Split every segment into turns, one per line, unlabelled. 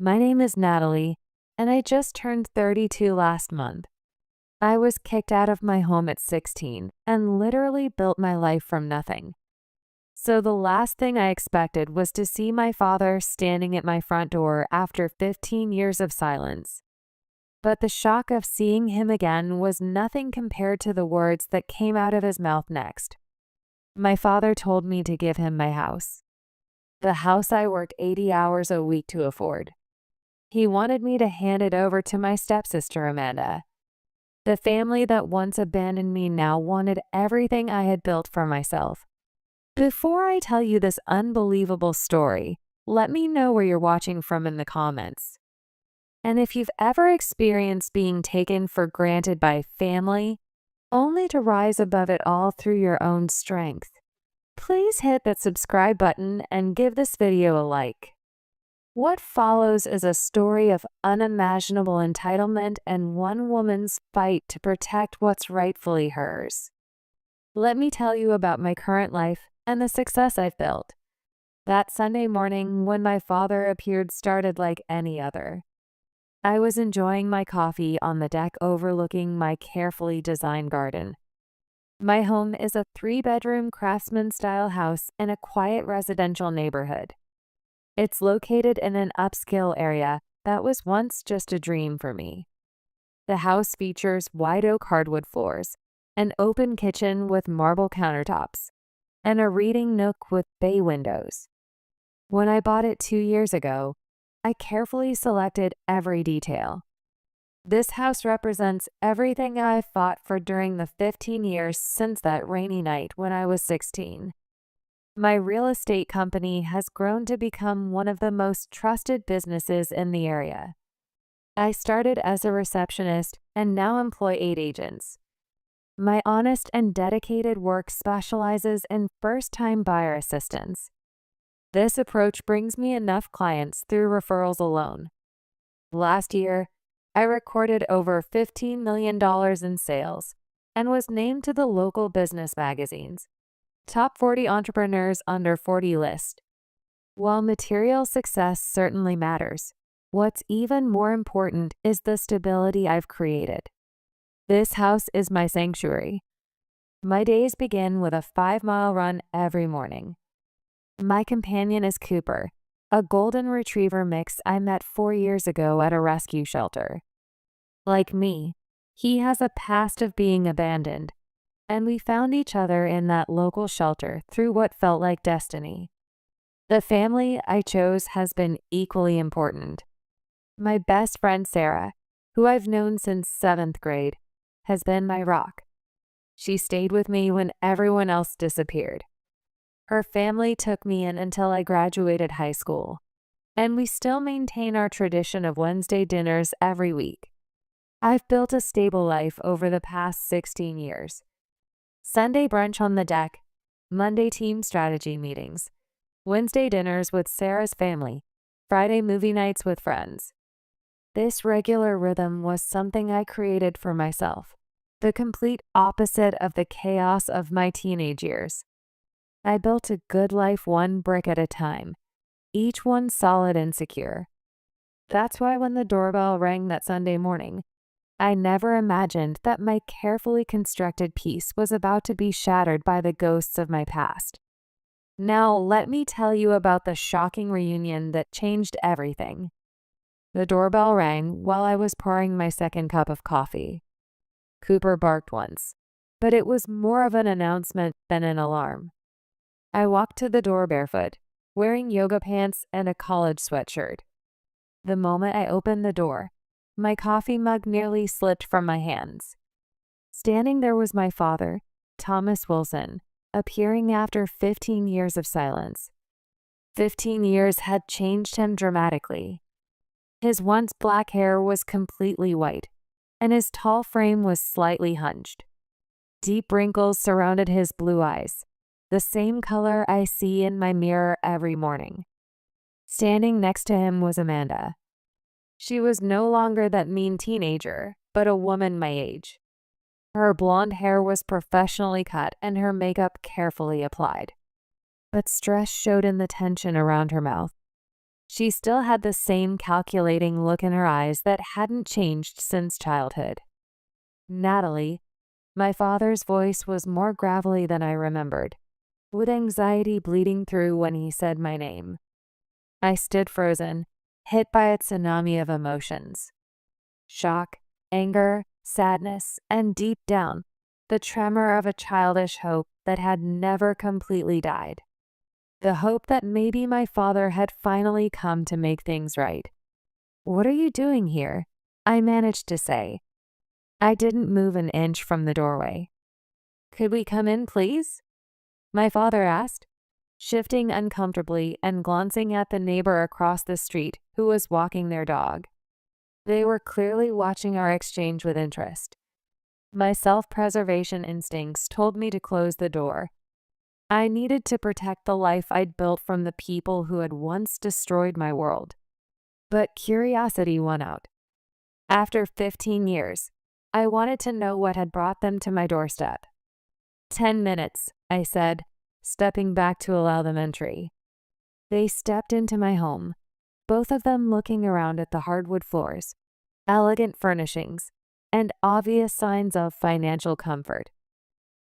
My name is Natalie, and I just turned 32 last month. I was kicked out of my home at 16 and literally built my life from nothing. So the last thing I expected was to see my father standing at my front door after 15 years of silence. But the shock of seeing him again was nothing compared to the words that came out of his mouth next. My father told me to give him my house, the house I worked 80 hours a week to afford. He wanted me to hand it over to my stepsister, Amanda. The family that once abandoned me now wanted everything I had built for myself. Before I tell you this unbelievable story, let me know where you're watching from in the comments. And if you've ever experienced being taken for granted by family, only to rise above it all through your own strength, please hit that subscribe button and give this video a like. What follows is a story of unimaginable entitlement and one woman's fight to protect what's rightfully hers. Let me tell you about my current life and the success I've built. That Sunday morning when my father appeared started like any other. I was enjoying my coffee on the deck overlooking my carefully designed garden. My home is a 3-bedroom craftsman-style house in a quiet residential neighborhood. It's located in an upscale area that was once just a dream for me. The house features white oak hardwood floors, an open kitchen with marble countertops, and a reading nook with bay windows. When I bought it 2 years ago, I carefully selected every detail. This house represents everything I've fought for during the 15 years since that rainy night when I was 16. My real estate company has grown to become one of the most trusted businesses in the area. I started as a receptionist and now employ 8 agents. My honest and dedicated work specializes in first-time buyer assistance. This approach brings me enough clients through referrals alone. Last year, I recorded over $15 million in sales and was named to the local business magazine's Top 40 Entrepreneurs Under 40 list. While material success certainly matters, what's even more important is the stability I've created. This house is my sanctuary. My days begin with a 5-mile run every morning. My companion is Cooper, a golden retriever mix I met 4 years ago at a rescue shelter. Like me, he has a past of being abandoned, and we found each other in that local shelter through what felt like destiny. The family I chose has been equally important. My best friend Sarah, who I've known since 7th grade, has been my rock. She stayed with me when everyone else disappeared. Her family took me in until I graduated high school, and we still maintain our tradition of Wednesday dinners every week. I've built a stable life over the past 16 years. Sunday brunch on the deck, Monday team strategy meetings, Wednesday dinners with Sarah's family, Friday movie nights with friends. This regular rhythm was something I created for myself, the complete opposite of the chaos of my teenage years. I built a good life one brick at a time, each one solid and secure. That's why when the doorbell rang that Sunday morning, I never imagined that my carefully constructed peace was about to be shattered by the ghosts of my past. Now, let me tell you about the shocking reunion that changed everything. The doorbell rang while I was pouring my second cup of coffee. Cooper barked once, but it was more of an announcement than an alarm. I walked to the door barefoot, wearing yoga pants and a college sweatshirt. The moment I opened the door, my coffee mug nearly slipped from my hands. Standing there was my father, Thomas Wilson, appearing after 15 years of silence. 15 years had changed him dramatically. His once black hair was completely white, and his tall frame was slightly hunched. Deep wrinkles surrounded his blue eyes, the same color I see in my mirror every morning. Standing next to him was Amanda. She was no longer that mean teenager, but a woman my age. Her blonde hair was professionally cut and her makeup carefully applied. But stress showed in the tension around her mouth. She still had the same calculating look in her eyes that hadn't changed since childhood. Natalie, my father's voice was more gravelly than I remembered, with anxiety bleeding through when he said my name. I stood frozen, hit by a tsunami of emotions. Shock, anger, sadness, and deep down, the tremor of a childish hope that had never completely died. The hope that maybe my father had finally come to make things right. "What are you doing here?" I managed to say. I didn't move an inch from the doorway. "Could we come in, please?" my father asked, shifting uncomfortably and glancing at the neighbor across the street who was walking their dog. They were clearly watching our exchange with interest. My self-preservation instincts told me to close the door. I needed to protect the life I'd built from the people who had once destroyed my world. But curiosity won out. After 15 years, I wanted to know what had brought them to my doorstep. 10 minutes, I said, stepping back to allow them entry. They stepped into my home, both of them looking around at the hardwood floors, elegant furnishings, and obvious signs of financial comfort.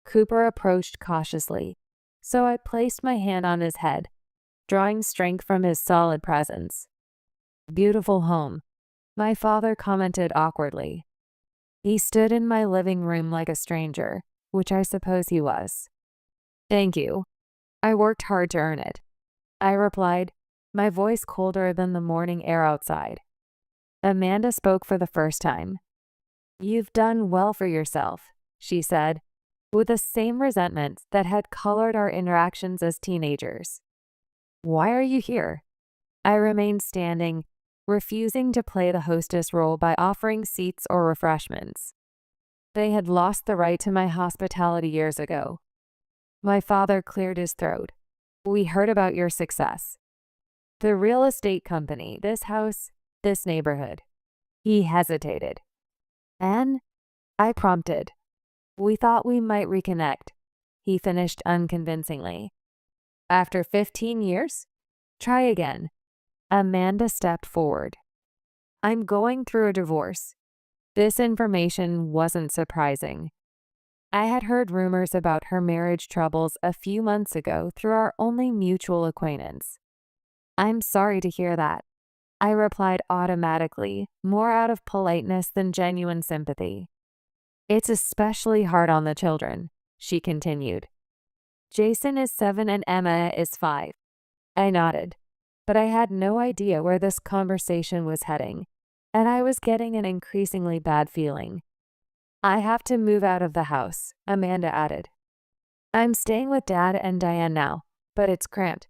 Cooper approached cautiously, so I placed my hand on his head, drawing strength from his solid presence. "Beautiful home," my father commented awkwardly. He stood in my living room like a stranger, which I suppose he was. "Thank you. I worked hard to earn it," I replied, my voice colder than the morning air outside. Amanda spoke for the first time. "You've done well for yourself," she said, with the same resentment that had colored our interactions as teenagers. "Why are you here?" I remained standing, refusing to play the hostess role by offering seats or refreshments. They had lost the right to my hospitality years ago. My father cleared his throat. "We heard about your success. The real estate company, this house, this neighborhood." He hesitated. "And?" I prompted. "We thought we might reconnect," he finished unconvincingly. "After 15 years? Try again." Amanda stepped forward. "I'm going through a divorce." This information wasn't surprising. I had heard rumors about her marriage troubles a few months ago through our only mutual acquaintance. "I'm sorry to hear that," I replied automatically, more out of politeness than genuine sympathy. "It's especially hard on the children," she continued. "Jason is 7 and Emma is 5. I nodded, but I had no idea where this conversation was heading, and I was getting an increasingly bad feeling. "I have to move out of the house," Amanda added. "I'm staying with Dad and Diane now, but it's cramped.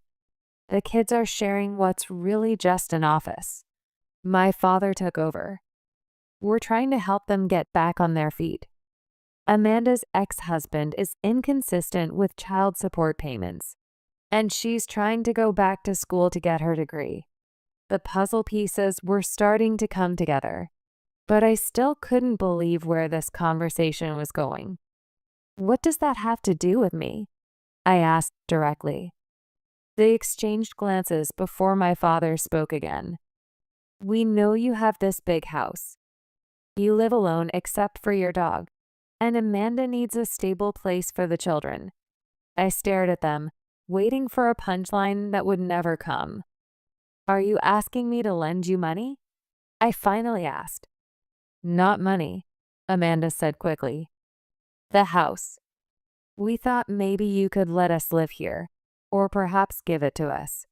The kids are sharing what's really just an office." My father took over. "We're trying to help them get back on their feet. Amanda's ex-husband is inconsistent with child support payments, and she's trying to go back to school to get her degree." The puzzle pieces were starting to come together, but I still couldn't believe where this conversation was going. "What does that have to do with me?" I asked directly. They exchanged glances before my father spoke again. "We know you have this big house. You live alone except for your dog, and Amanda needs a stable place for the children." I stared at them, waiting for a punchline that would never come. "Are you asking me to lend you money?" I finally asked. "Not money," Amanda said quickly. "The house. We thought maybe you could let us live here, or perhaps give it to us.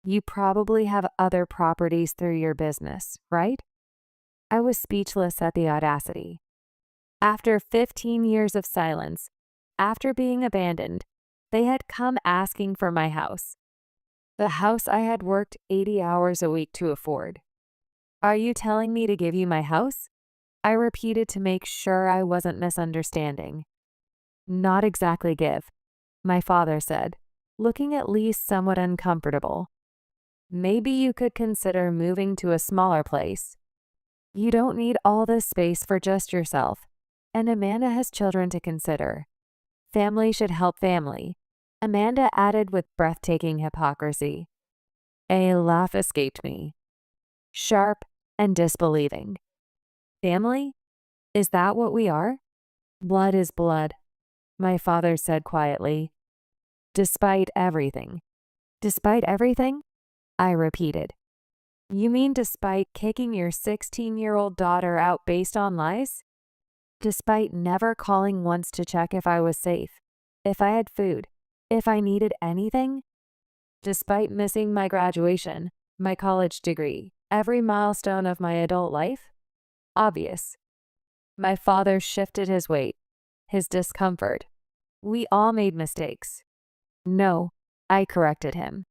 You probably have other properties through your business, right?" I was speechless at the audacity. After 15 years of silence, after being abandoned, they had come asking for my house. The house I had worked 80 hours a week to afford. "Are you telling me to give you my house?" I repeated to make sure I wasn't misunderstanding. "Not exactly give," my father said, looking at least somewhat uncomfortable. "Maybe you could consider moving to a smaller place. You don't need all this space for just yourself, and Amanda has children to consider. Family should help family," Amanda added with breathtaking hypocrisy. A laugh escaped me, sharp and disbelieving. Family? Is that what we are? Blood is blood, my father said quietly. Despite everything. Despite everything? I repeated. You mean despite kicking your 16-year-old daughter out based on lies? Despite never calling once to check if I was safe, if I had food, if I needed anything? Despite missing my graduation, my college degree, every milestone of my adult life? Obvious. My father shifted his weight, his discomfort. We all made mistakes. No, I corrected him.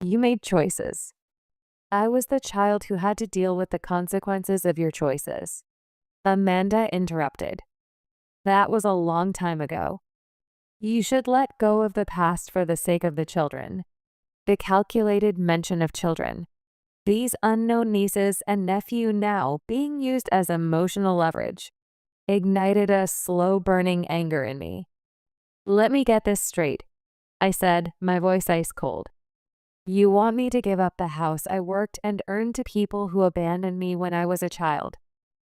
You made choices. I was the child who had to deal with the consequences of your choices. Amanda interrupted. That was a long time ago. You should let go of the past for the sake of the children. The calculated mention of children. These unknown nieces and nephew now being used as emotional leverage ignited a slow-burning anger in me. Let me get this straight, I said, my voice ice cold. You want me to give up the house I worked and earned to people who abandoned me when I was a child,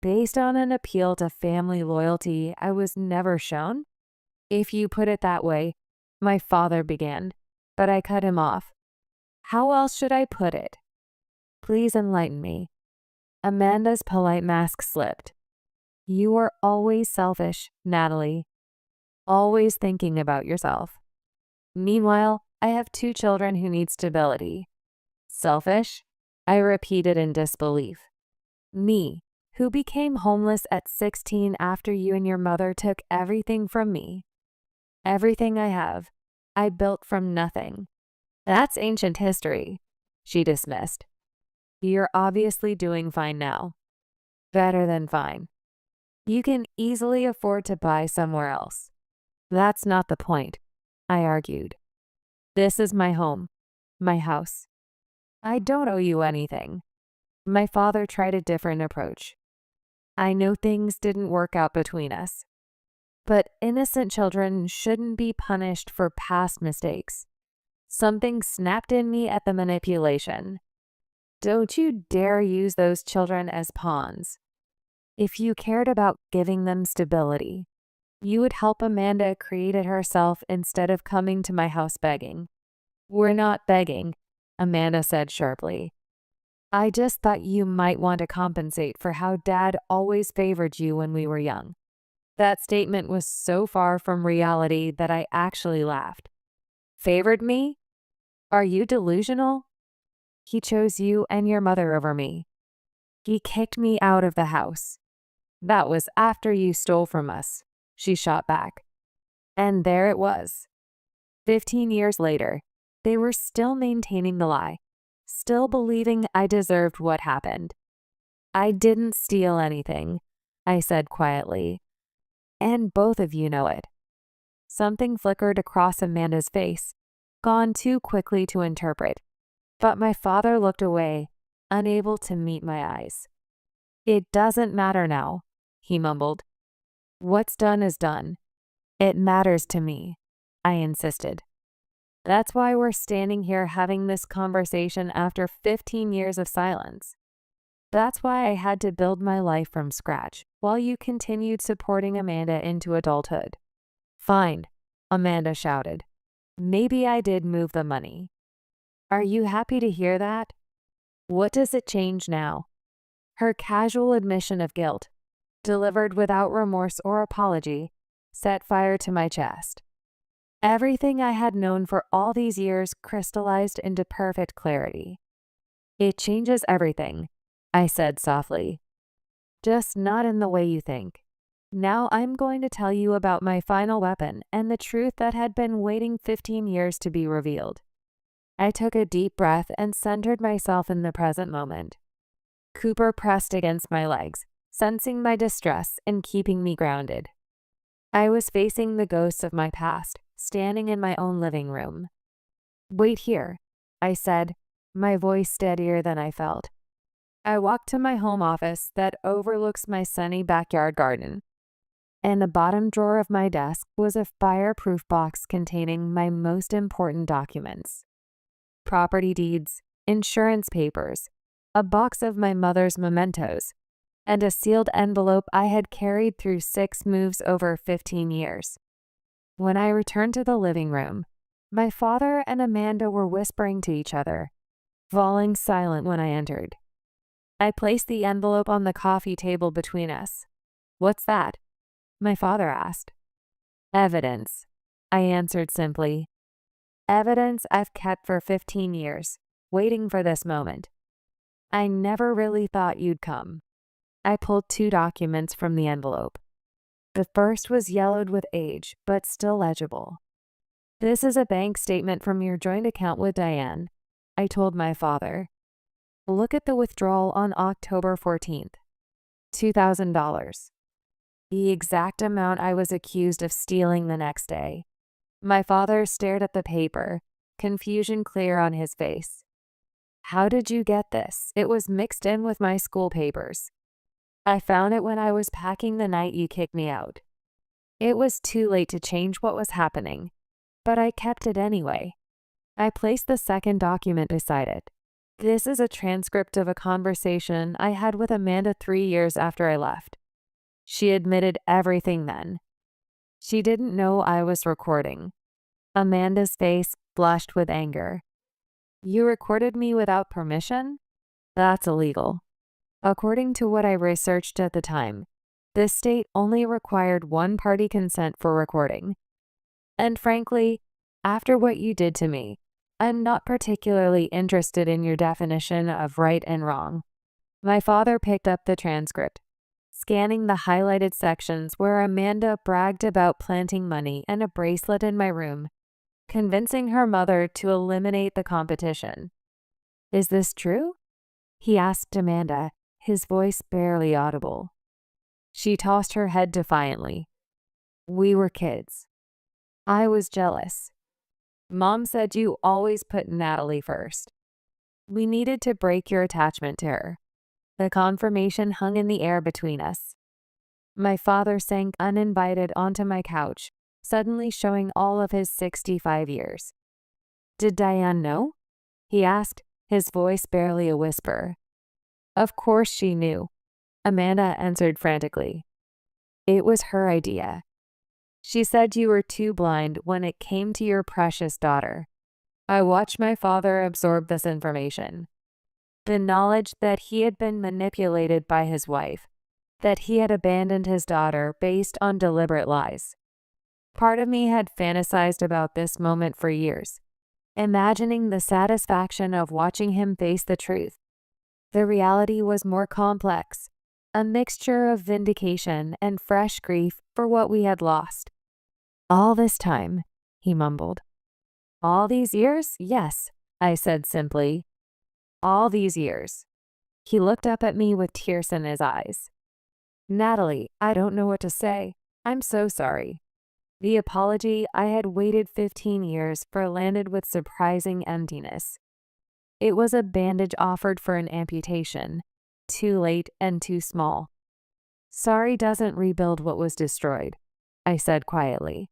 based on an appeal to family loyalty I was never shown? If you put it that way, my father began, but I cut him off. How else should I put it? Please enlighten me. Amanda's polite mask slipped. You are always selfish, Natalie. Always thinking about yourself. Meanwhile, I have 2 children who need stability. Selfish? I repeated in disbelief. Me, who became homeless at 16 after you and your mother took everything from me. Everything I have, I built from nothing. That's ancient history, she dismissed. You're obviously doing fine now. Better than fine. You can easily afford to buy somewhere else. That's not the point, I argued. This is my home, my house. I don't owe you anything. My father tried a different approach. I know things didn't work out between us, but innocent children shouldn't be punished for past mistakes. Something snapped in me at the manipulation. Don't you dare use those children as pawns. If you cared about giving them stability, you would help Amanda create it herself instead of coming to my house begging. We're not begging, Amanda said sharply. I just thought you might want to compensate for how Dad always favored you when we were young. That statement was so far from reality that I actually laughed. Favored me? Are you delusional? He chose you and your mother over me. He kicked me out of the house. That was after you stole from us, she shot back. And there it was. 15 years later, they were still maintaining the lie, still believing I deserved what happened. I didn't steal anything, I said quietly. And both of you know it. Something flickered across Amanda's face, gone too quickly to interpret. But my father looked away, unable to meet my eyes. It doesn't matter now, he mumbled. What's done is done. It matters to me, I insisted. That's why we're standing here having this conversation after 15 years of silence. That's why I had to build my life from scratch while you continued supporting Amanda into adulthood. Fine, Amanda shouted. Maybe I did move the money. Are you happy to hear that? What does it change now? Her casual admission of guilt, delivered without remorse or apology, set fire to my chest. Everything I had known for all these years crystallized into perfect clarity. It changes everything, I said softly. Just not in the way you think. Now I'm going to tell you about my final weapon and the truth that had been waiting 15 years to be revealed. I took a deep breath and centered myself in the present moment. Cooper pressed against my legs, sensing my distress and keeping me grounded. I was facing the ghosts of my past, standing in my own living room. Wait here, I said, my voice steadier than I felt. I walked to my home office that overlooks my sunny backyard garden. In the bottom drawer of my desk was a fireproof box containing my most important documents. Property deeds, insurance papers, a box of my mother's mementos, and a sealed envelope I had carried through 6 moves over 15 years. When I returned to the living room, my father and Amanda were whispering to each other, falling silent when I entered. I placed the envelope on the coffee table between us. "What's that?" my father asked. "Evidence," I answered simply. "Evidence I've kept for 15 years, waiting for this moment. I never really thought you'd come." I pulled 2 documents from the envelope. The first was yellowed with age, but still legible. "This is a bank statement from your joint account with Diane," I told my father. "Look at the withdrawal on October 14th. $2,000. The exact amount I was accused of stealing the next day." My father stared at the paper, confusion clear on his face. "How did you get this? It was mixed in with my school papers. I found it when I was packing the night you kicked me out. It was too late to change what was happening, but I kept it anyway." I placed the second document beside it. "This is a transcript of a conversation I had with Amanda 3 years after I left. She admitted everything then. She didn't know I was recording." Amanda's face flushed with anger. "You recorded me without permission? That's illegal." According to what I researched at the time, this state only required one-party consent for recording. And frankly, after what you did to me, I'm not particularly interested in your definition of right and wrong. My father picked up the transcript, scanning the highlighted sections where Amanda bragged about planting money and a bracelet in my room, convincing her mother to eliminate the competition. "Is this true?" he asked Amanda, his voice barely audible. She tossed her head defiantly. "We were kids. I was jealous. Mom said you always put Natalie first. We needed to break your attachment to her." The confirmation hung in the air between us. My father sank uninvited onto my couch, suddenly showing all of his 65 years. "Did Diane know?" he asked, his voice barely a whisper. "Of course she knew," Amanda answered frantically. "It was her idea. She said you were too blind when it came to your precious daughter." I watched my father absorb this information. The knowledge that he had been manipulated by his wife, that he had abandoned his daughter based on deliberate lies. Part of me had fantasized about this moment for years, imagining the satisfaction of watching him face the truth. The reality was more complex, a mixture of vindication and fresh grief for what we had lost. "All this time," he mumbled. "All these years? Yes," I said simply. "All these years." He looked up at me with tears in his eyes. "Natalie, I don't know what to say. I'm so sorry." The apology I had waited 15 years for landed with surprising emptiness. It was a bandage offered for an amputation, too late and too small. "Sorry doesn't rebuild what was destroyed," I said quietly.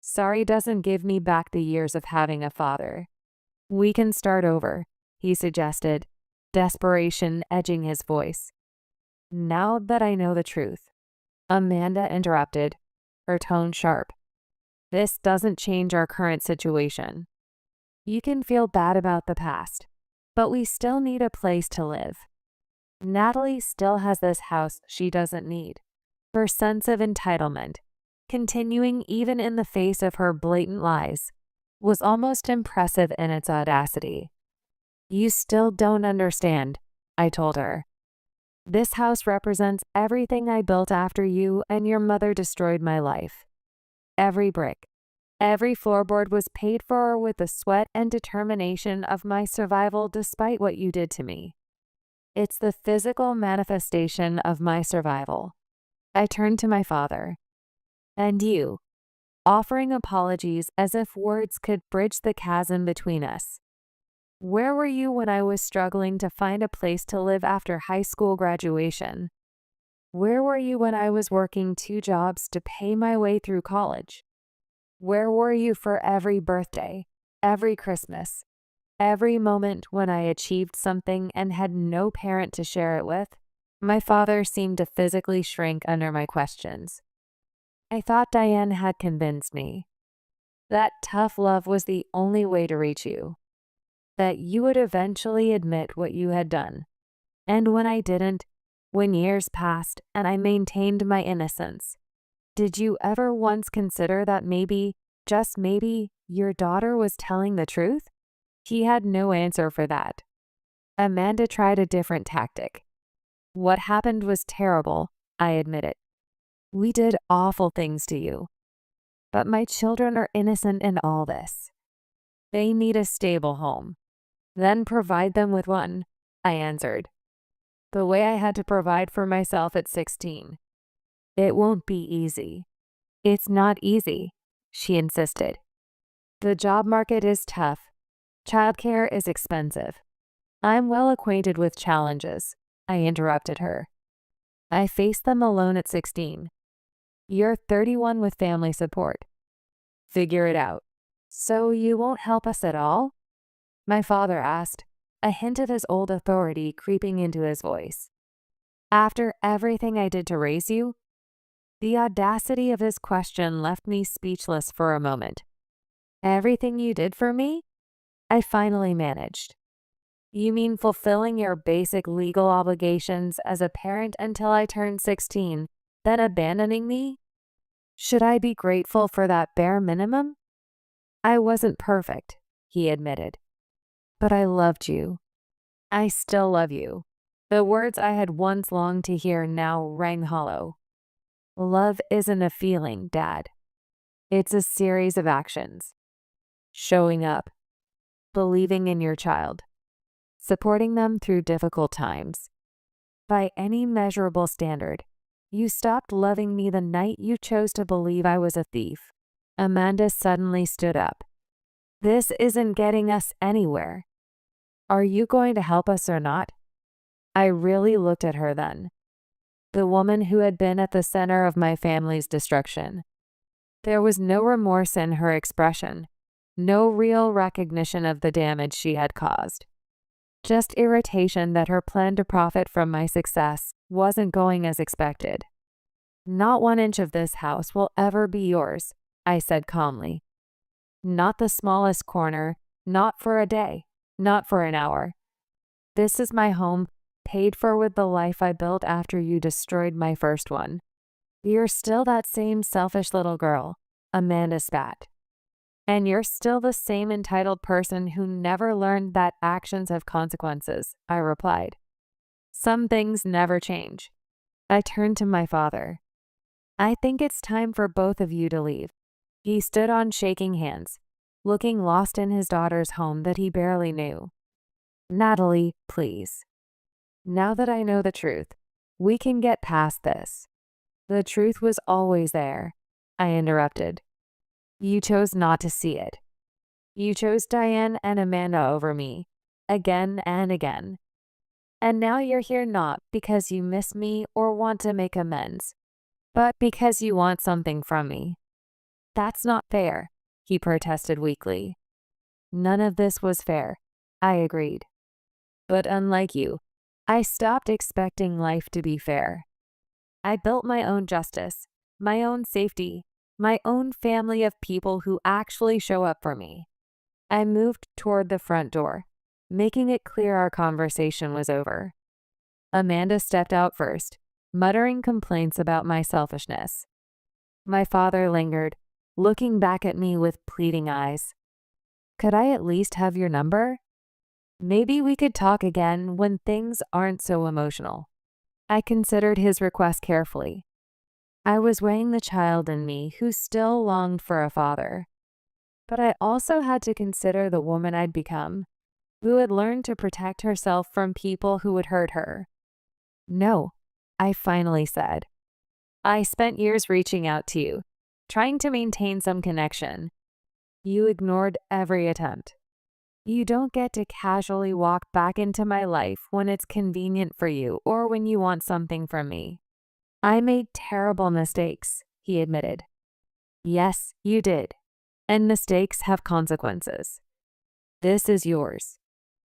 "Sorry doesn't give me back the years of having a father. We can start over," he suggested, desperation edging his voice. "Now that I know the truth." Amanda interrupted, her tone sharp. "This doesn't change our current situation. You can feel bad about the past, but we still need a place to live. Natalie still has this house she doesn't need." Her sense of entitlement, continuing even in the face of her blatant lies, was almost impressive in its audacity. "You still don't understand," I told her. "This house represents everything I built after you and your mother destroyed my life. Every brick, every floorboard was paid for with the sweat and determination of my survival despite what you did to me. It's the physical manifestation of my survival." I turned to my father. "And you," offering apologies as if words could bridge the chasm between us. "Where were you when I was struggling to find a place to live after high school graduation? Where were you when I was working 2 jobs to pay my way through college? Where were you for every birthday, every Christmas, Every moment when I achieved something and had no parent to share it with, my father seemed to physically shrink under my questions. I thought Diane had convinced me that tough love was the only way to reach you, that you would eventually admit what you had done. And when I didn't, when years passed and I maintained my innocence, did you ever once consider that maybe, just maybe, your daughter was telling the truth? He had no answer for that. Amanda tried a different tactic. What happened was terrible, I admitted. We did awful things to you. But my children are innocent in all this. They need a stable home. Then provide them with one, I answered. The way I had to provide for myself at 16. It won't be easy. It's not easy, she insisted. The job market is tough. Childcare is expensive. I'm well acquainted with challenges, I interrupted her. I faced them alone at 16. You're 31 with family support. Figure it out. So you won't help us at all? My father asked, a hint of his old authority creeping into his voice. After everything I did to raise you? The audacity of his question left me speechless for a moment. Everything you did for me? I finally managed. You mean fulfilling your basic legal obligations as a parent until I turned 16, then abandoning me? Should I be grateful for that bare minimum? I wasn't perfect, he admitted. But I loved you. I still love you. The words I had once longed to hear now rang hollow. Love isn't a feeling, Dad. It's a series of actions. Showing up, believing in your child, supporting them through difficult times. By any measurable standard, you stopped loving me the night you chose to believe I was a thief. Amanda suddenly stood up. This isn't getting us anywhere. Are you going to help us or not? I really looked at her then. The woman who had been at the center of my family's destruction. There was no remorse in her expression, no real recognition of the damage she had caused. Just irritation that her plan to profit from my success wasn't going as expected. Not 1 inch of this house will ever be yours, I said calmly. Not the smallest corner, not for a day, not for an hour. This is my home, paid for with the life I built after you destroyed my first one. You're still that same selfish little girl, Amanda spat. And you're still the same entitled person who never learned that actions have consequences, I replied. Some things never change. I turned to my father. I think it's time for both of you to leave. He stood on shaking hands, looking lost in his daughter's home that he barely knew. Natalie, please. Now that I know the truth, we can get past this. The truth was always there, I interrupted. You chose not to see it. You chose Diane and Amanda over me, again and again. And now you're here not because you miss me or want to make amends, but because you want something from me. That's not fair, he protested weakly. None of this was fair, I agreed. But unlike you, I stopped expecting life to be fair. I built my own justice, my own safety, my own family of people who actually show up for me. I moved toward the front door, making it clear our conversation was over. Amanda stepped out first, muttering complaints about my selfishness. My father lingered, looking back at me with pleading eyes. Could I at least have your number? Maybe we could talk again when things aren't so emotional. I considered his request carefully. I was weighing the child in me who still longed for a father. But I also had to consider the woman I'd become, who had learned to protect herself from people who would hurt her. No, I finally said. I spent years reaching out to you, trying to maintain some connection. You ignored every attempt. You don't get to casually walk back into my life when it's convenient for you or when you want something from me. I made terrible mistakes, he admitted. Yes, you did. And mistakes have consequences. This is yours."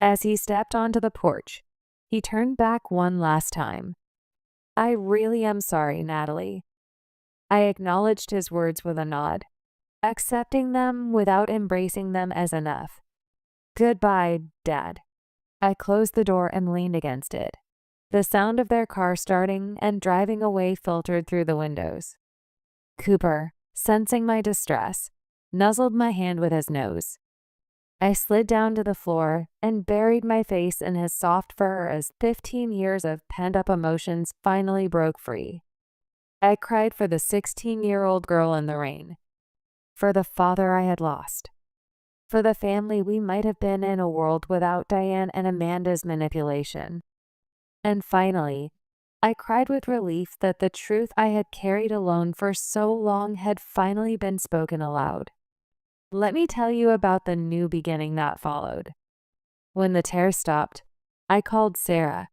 As he stepped onto the porch, he turned back one last time. "I really am sorry, Natalie." I acknowledged his words with a nod, accepting them without embracing them as enough. "Goodbye, Dad." I closed the door and leaned against it. The sound of their car starting and driving away filtered through the windows. Cooper, sensing my distress, nuzzled my hand with his nose. I slid down to the floor and buried my face in his soft fur as 15 years of pent-up emotions finally broke free. I cried for the 16-year-old girl in the rain, for the father I had lost, for the family we might have been in a world without Diane and Amanda's manipulation. And finally, I cried with relief that the truth I had carried alone for so long had finally been spoken aloud. Let me tell you about the new beginning that followed. When the tears stopped, I called Sarah,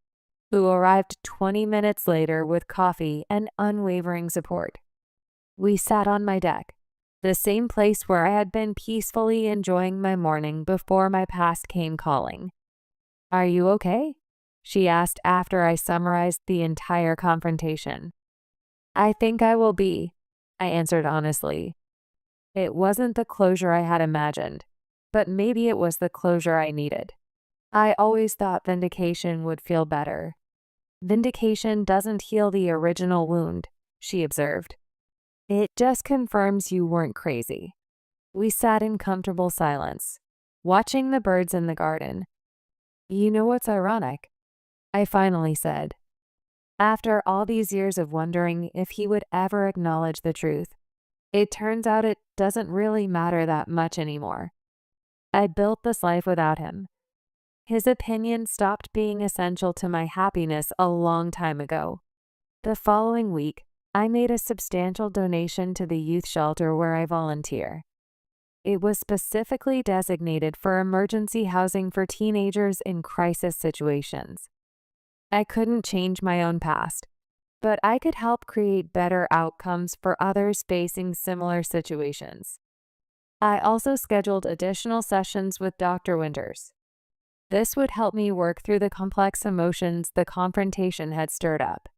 who arrived 20 minutes later with coffee and unwavering support. We sat on my deck, the same place where I had been peacefully enjoying my morning before my past came calling. "Are you okay?" she asked after I summarized the entire confrontation. "I think I will be," I answered honestly. It wasn't the closure I had imagined, but maybe it was the closure I needed. I always thought vindication would feel better. "Vindication doesn't heal the original wound," she observed. "It just confirms you weren't crazy." We sat in comfortable silence, watching the birds in the garden. "You know what's ironic?" I finally said. "After all these years of wondering if he would ever acknowledge the truth, it turns out it doesn't really matter that much anymore. I built this life without him. His opinion stopped being essential to my happiness a long time ago." The following week, I made a substantial donation to the youth shelter where I volunteer. It was specifically designated for emergency housing for teenagers in crisis situations. I couldn't change my own past, but I could help create better outcomes for others facing similar situations. I also scheduled additional sessions with Dr. Winters. This would help me work through the complex emotions the confrontation had stirred up.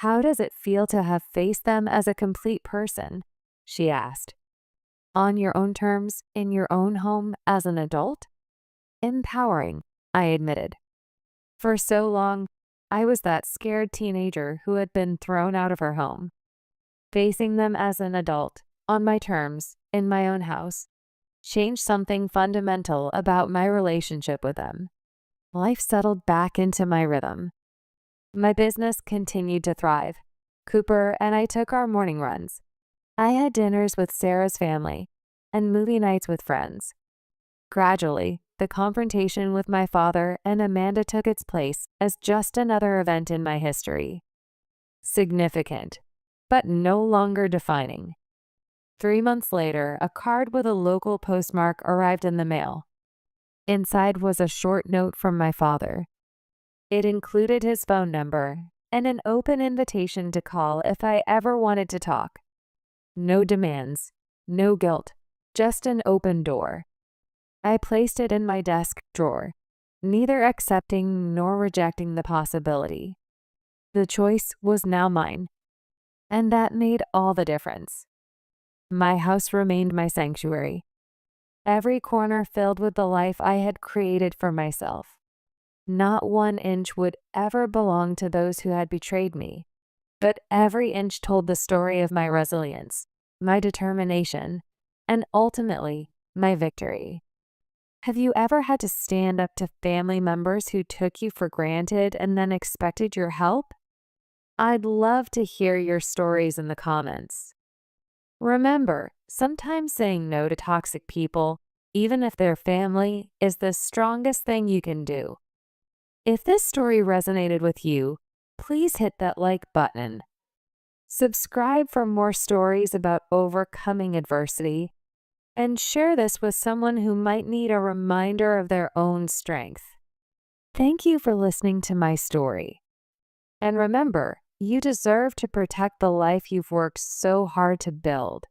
"How does it feel to have faced them as a complete person?" she asked. "On your own terms, in your own home, as an adult?" "Empowering," I admitted. For so long, I was that scared teenager who had been thrown out of her home. Facing them as an adult, on my terms, in my own house, changed something fundamental about my relationship with them. Life settled back into my rhythm. My business continued to thrive. Cooper and I took our morning runs. I had dinners with Sarah's family and movie nights with friends. Gradually, the confrontation with my father and Amanda took its place as just another event in my history. Significant, but no longer defining. 3 months later, a card with a local postmark arrived in the mail. Inside was a short note from my father. It included his phone number and an open invitation to call if I ever wanted to talk. No demands, no guilt, just an open door. I placed it in my desk drawer, neither accepting nor rejecting the possibility. The choice was now mine, and that made all the difference. My house remained my sanctuary, every corner filled with the life I had created for myself. Not 1 inch would ever belong to those who had betrayed me, but every inch told the story of my resilience, my determination, and ultimately, my victory. Have you ever had to stand up to family members who took you for granted and then expected your help? I'd love to hear your stories in the comments. Remember, sometimes saying no to toxic people, even if they're family, is the strongest thing you can do. If this story resonated with you, please hit that like button. Subscribe for more stories about overcoming adversity, and share this with someone who might need a reminder of their own strength. Thank you for listening to my story. And remember, you deserve to protect the life you've worked so hard to build.